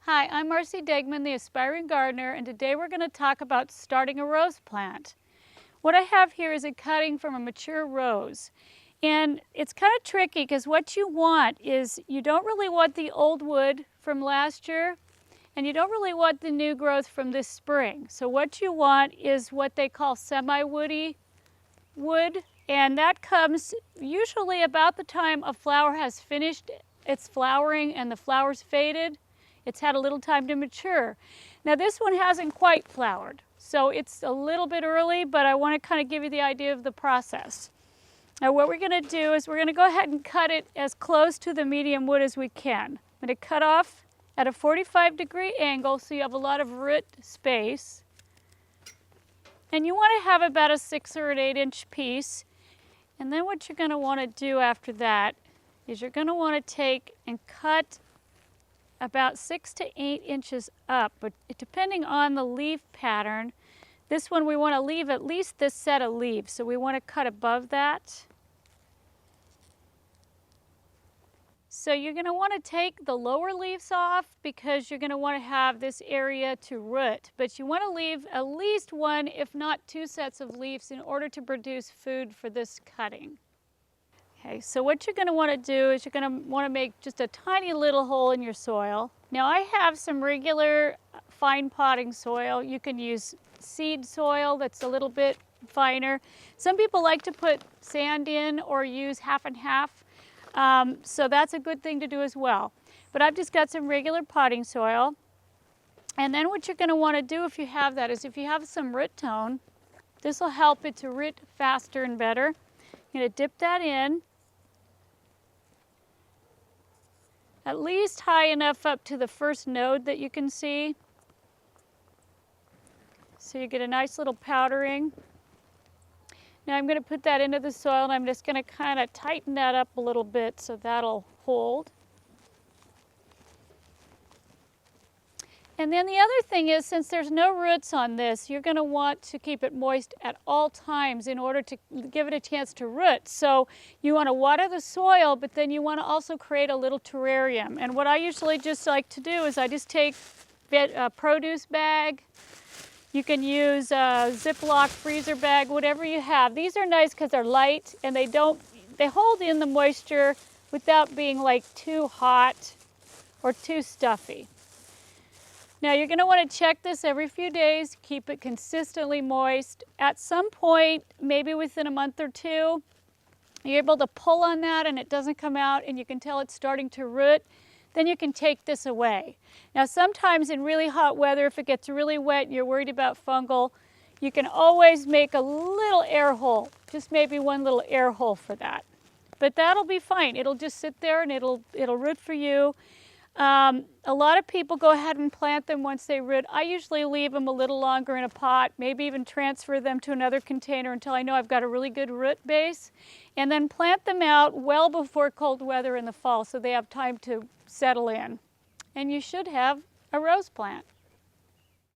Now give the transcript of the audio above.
Hi, I'm Marci Degman, the aspiring gardener, and today we're going to talk about starting a rose plant. What I have here is a cutting from a mature rose. And it's kind of tricky because what you want is you don't really want the old wood from last year, and you don't really want the new growth from this spring. So what you want is what they call semi-woody wood, and that comes usually about the time a flower has finished its flowering and the flower's faded. It's had a little time to mature. Now this one hasn't quite flowered, so it's a little bit early, but I want to kind of give you the idea of the process. Now what we're going to do is we're going to go ahead and cut it as close to the medium wood as we can. I'm going to cut off at a 45-degree angle so you have a lot of root space. And you want to have about a 6 or an 8-inch piece. And then what you're going to want to do after that is you're going to want to take and cut about 6 to 8 inches up, but depending on the leaf pattern, this one we want to leave at least this set of leaves, so we want to cut above that. So you're going to want to take the lower leaves off because you're going to want to have this area to root, but you want to leave at least one, if not 2 sets of leaves in order to produce food for this cutting. Okay, so what you're going to want to do is you're going to want to make just a tiny little hole in your soil. Now I have some regular fine potting soil. You can use seed soil that's a little bit finer. Some people like to put sand in or use half and half, so that's a good thing to do as well. But I've just got some regular potting soil. And then what you're going to want to do if you have that is if you have some root tone, this will help it to root faster and better. You're going to dip that in. At least high enough up to the first node that you can see. So you get a nice little powdering. Now I'm going to put that into the soil and I'm just going to kind of tighten that up a little bit so that'll hold. And then the other thing is, since there's no roots on this, you're going to want to keep it moist at all times in order to give it a chance to root. So you want to water the soil, but then you want to also create a little terrarium. And what I usually just like to do is I just take a produce bag. You can use a Ziploc freezer bag, whatever you have. These are nice because they're light and they hold in the moisture without being like too hot or too stuffy. Now you're going to want to check this every few days, keep it consistently moist. At some point, maybe within a month or two, you're able to pull on that and it doesn't come out and you can tell it's starting to root. Then you can take this away. Now sometimes in really hot weather, if it gets really wet and you're worried about fungal, you can always make a little air hole, just maybe one little air hole for that. But that'll be fine. It'll just sit there and it'll root for you. A lot of people go ahead and plant them once they root. I usually leave them a little longer in a pot, maybe even transfer them to another container until I know I've got a really good root base, and then plant them out well before cold weather in the fall so they have time to settle in. And you should have a rose plant.